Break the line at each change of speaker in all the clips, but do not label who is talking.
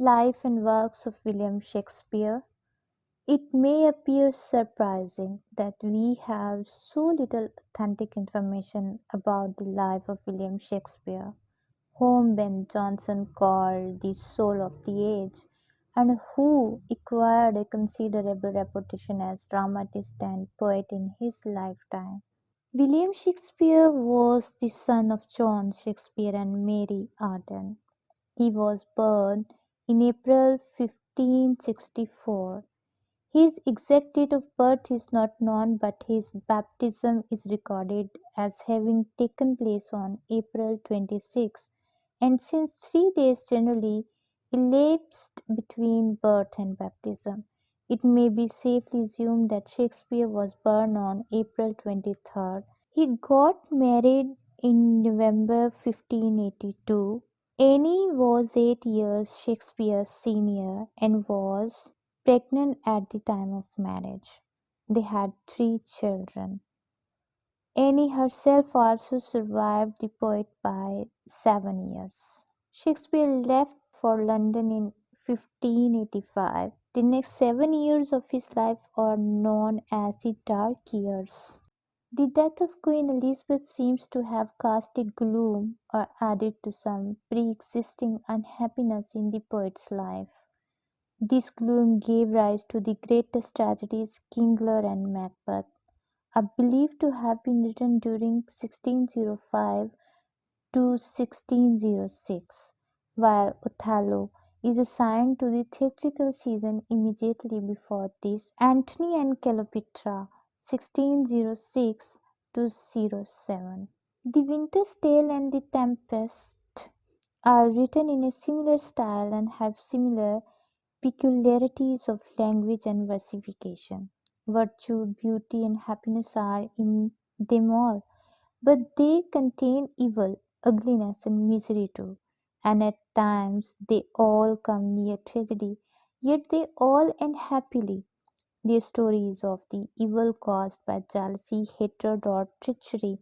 Life and Works of William Shakespeare. It may appear surprising that we have so little authentic information about the life of William Shakespeare, whom Ben Jonson called the soul of the age, and who acquired a considerable reputation as dramatist and poet in his lifetime. William Shakespeare was the son of John Shakespeare and Mary Arden. He was born in April 1564. His exact date of birth is not known, but his baptism is recorded as having taken place on April 26, and since 3 days generally elapsed between birth and baptism, it may be safely assumed that Shakespeare was born on April 23rd. He got married in November 1582. Annie was 8 years Shakespeare's senior and was pregnant at the time of marriage. They had 3 children. Annie herself also survived the poet by 7 years. Shakespeare left for London in 1585. The next 7 years of his life are known as the Dark Years. The death of Queen Elizabeth seems to have cast a gloom or added to some pre-existing unhappiness in the poet's life. This gloom gave rise to the greatest tragedies, King Lear and Macbeth, are believed to have been written during 1605 to 1606, while Othello is assigned to the theatrical season immediately before this. Antony and Cleopatra 1606 to 07. The Winter's Tale and The Tempest are written in a similar style and have similar peculiarities of language and versification. Virtue, beauty, and happiness are in them all, but they contain evil, ugliness, and misery too, and at times they all come near tragedy, yet they all end happily. Their stories of the evil caused by jealousy, hatred, or treachery,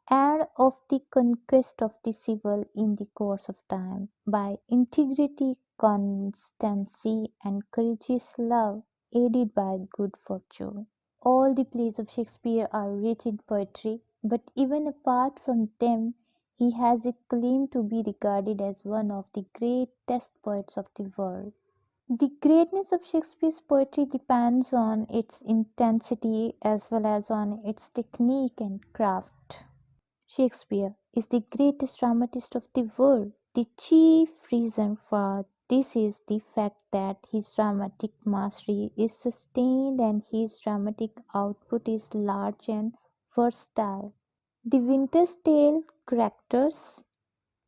and of the conquest of the civil in the course of time by integrity, constancy, and courageous love, aided by good fortune. All the plays of Shakespeare are rich in poetry, but even apart from them, he has a claim to be regarded as one of the greatest poets of the world. The greatness of Shakespeare's poetry depends on its intensity as well as on its technique and craft. Shakespeare is the greatest dramatist of the world. The chief reason for this is the fact that his dramatic mastery is sustained and his dramatic output is large and versatile. The Winter's Tale characters: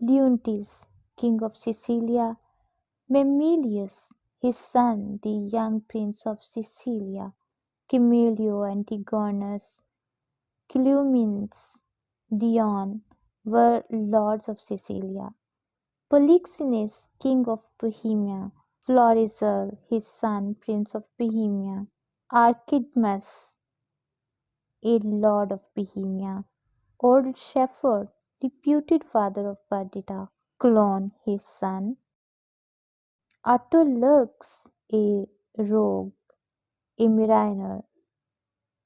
Leontes, king of Sicilia; Mamelius, his son, the young prince of Sicilia; Camillo, Antigonus; Cleomenes, Dion, were lords of Sicilia; Polixenes, king of Bohemia; Florizel, his son, prince of Bohemia; Archidmus, a lord of Bohemia; old Shepherd, reputed father of Perdita; Clone, his son; Autolycus, a rogue; a mariner;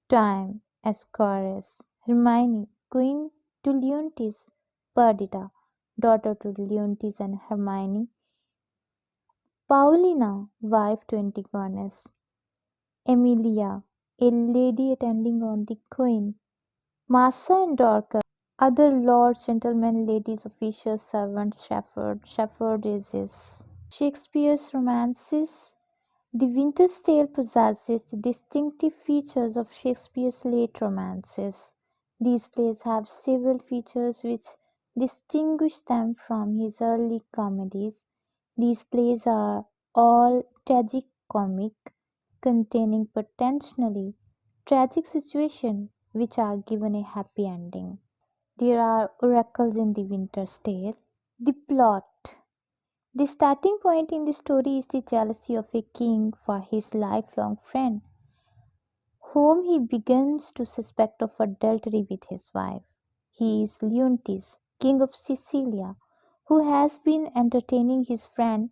Time, Ascaris; Hermione, queen to Leontes; Perdita, daughter to Leontes and Hermione; Paulina, wife to Antigonus; Emilia, a lady attending on the queen; Massa and Dorcas, other lords, gentlemen, ladies, officials, servants; Shepherd is his. Shakespeare's romances. The Winter's Tale possesses the distinctive features of Shakespeare's late romances. These plays have several features which distinguish them from his early comedies. These plays are all tragic-comic, containing potentially tragic situations which are given a happy ending. There are oracles in The Winter's Tale. The plot. The starting point in the story is the jealousy of a king for his lifelong friend, whom he begins to suspect of adultery with his wife. He is Leontes, king of Sicilia, who has been entertaining his friend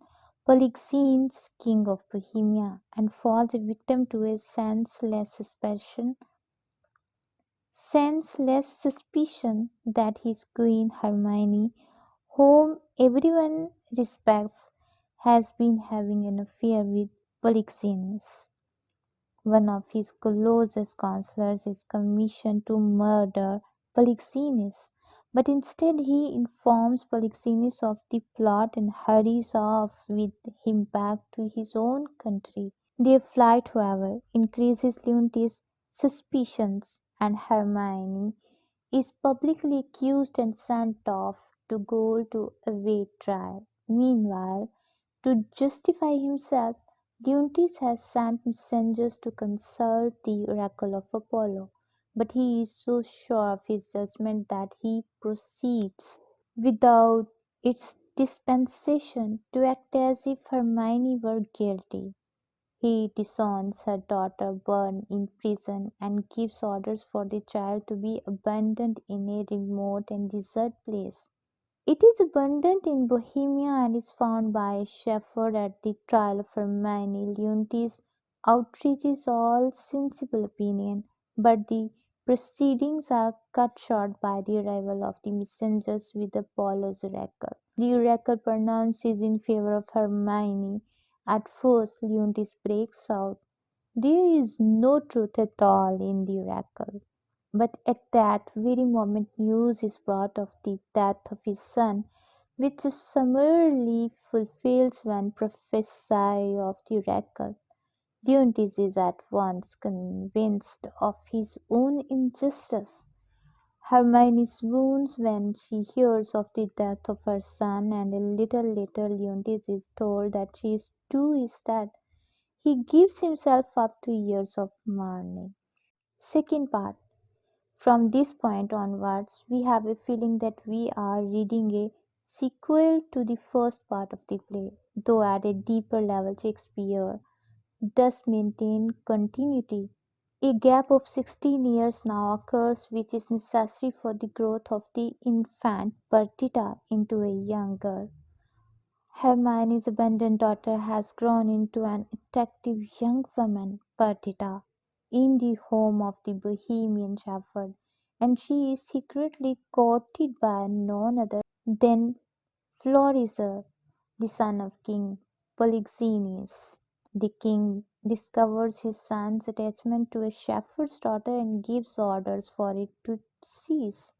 Polixenes, king of Bohemia, and falls a victim to a senseless suspicion that his queen Hermione, whom everyone respects, has been having an affair with Polixenes. One of his closest counselors is commissioned to murder Polixenes, but instead he informs Polixenes of the plot and hurries off with him back to his own country. Their flight, however, increases Leontes' suspicions, and Hermione is publicly accused and sent off to Gaul to await trial. Meanwhile, to justify himself, Leontes has sent messengers to consult the oracle of Apollo, but he is so sure of his judgment that he proceeds, without its dispensation, to act as if Hermione were guilty. He disowns her daughter burned in prison and gives orders for the child to be abandoned in a remote and desert place. It is abundant in Bohemia and is found by a shepherd at the trial of Hermione. Leontes outrages all sensible opinion, but the proceedings are cut short by the arrival of the messengers with Apollo's oracle. The oracle pronounces in favor of Hermione. At first, Leontes breaks out, "There is no truth at all in the oracle." But at that very moment news is brought of the death of his son, which is summarily fulfilled when prophesy of the oracle. Leontes is at once convinced of his own injustice. Hermione swoons when she hears of the death of her son, and a little later Leontes is told that she too is dead. He gives himself up to years of mourning. Second part. From this point onwards, we have a feeling that we are reading a sequel to the first part of the play, though at a deeper level Shakespeare does maintain continuity. A gap of 16 years now occurs, which is necessary for the growth of the infant Perdita into a young girl. Hermione's abandoned daughter has grown into an attractive young woman, Perdita, in the home of the Bohemian shepherd, and she is secretly courted by none other than Florizel, the son of King Polixenes. The king discovers his son's attachment to a shepherd's daughter and gives orders for it to cease.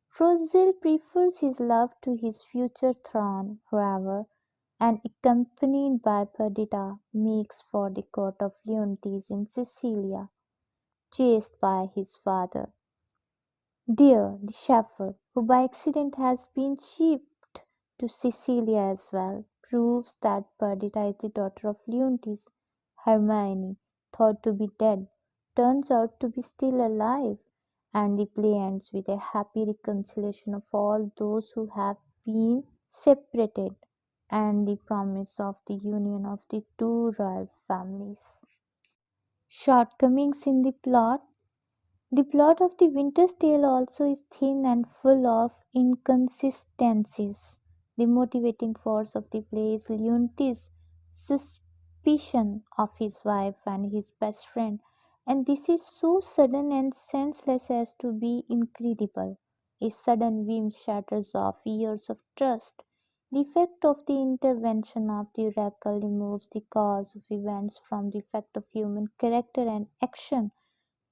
Florizel prefers his love to his future throne, however, and accompanied by Perdita, makes for the court of Leontes in Sicilia, chased by his father. There, the shepherd, who by accident has been shipped to Sicilia as well, proves that Perdita is the daughter of Leontes. Hermione, thought to be dead, turns out to be still alive, and the play ends with a happy reconciliation of all those who have been separated and the promise of the union of the two royal families. Shortcomings in the plot. The plot of The Winter's Tale also is thin and full of inconsistencies. The motivating force of the play is Leontes' suspicion of his wife and his best friend, and this is so sudden and senseless as to be incredible. A sudden whim shatters off years of trust. The effect of the intervention of the oracle removes the cause of events from the effect of human character and action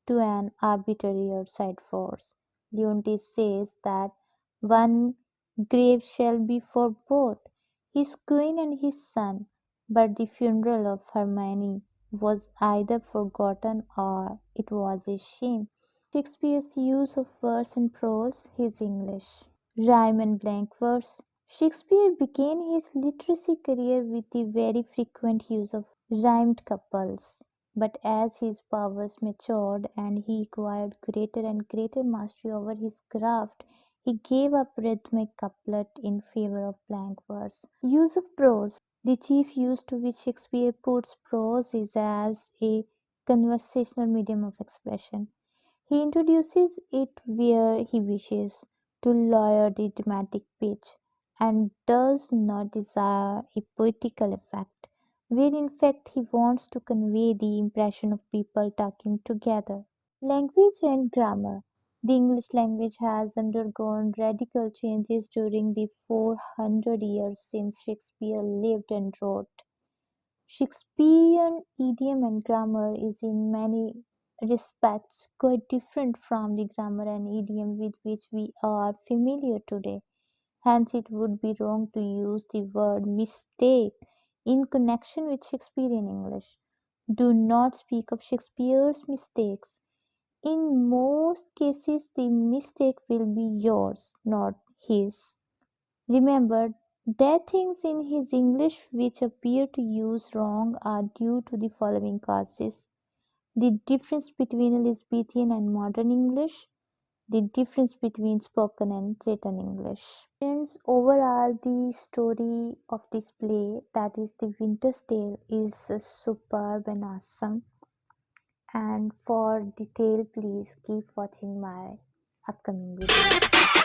to an arbitrary outside force. Leontes says that one grave shall be for both his queen and his son, but the funeral of Hermione was either forgotten or it was a shame. Shakespeare's use of verse and prose, his English. Rhyme and blank verse. Shakespeare began his literary career with the very frequent use of rhymed couples, but as his powers matured and he acquired greater and greater mastery over his craft, he gave up rhythmic couplet in favor of blank verse. Use of prose. The chief use to which Shakespeare puts prose is as a conversational medium of expression. He introduces it where he wishes to lower the dramatic pitch and does not desire a poetical effect, where in fact he wants to convey the impression of people talking together. Language and grammar. The English language has undergone radical changes during the 400 years since Shakespeare lived and wrote. Shakespearean idiom and grammar is in many respects quite different from the grammar and idiom with which we are familiar today. Hence, it would be wrong to use the word mistake in connection with Shakespearean English. Do not speak of Shakespeare's mistakes. In most cases, the mistake will be yours, not his. Remember that things in his English which appear to use wrong are due to the following causes: the difference between Elizabethan and modern English, the difference between spoken and written English. Friends, overall, the story of this play, that is The Winter's Tale, is superb and awesome. And for detail, please keep watching my upcoming videos.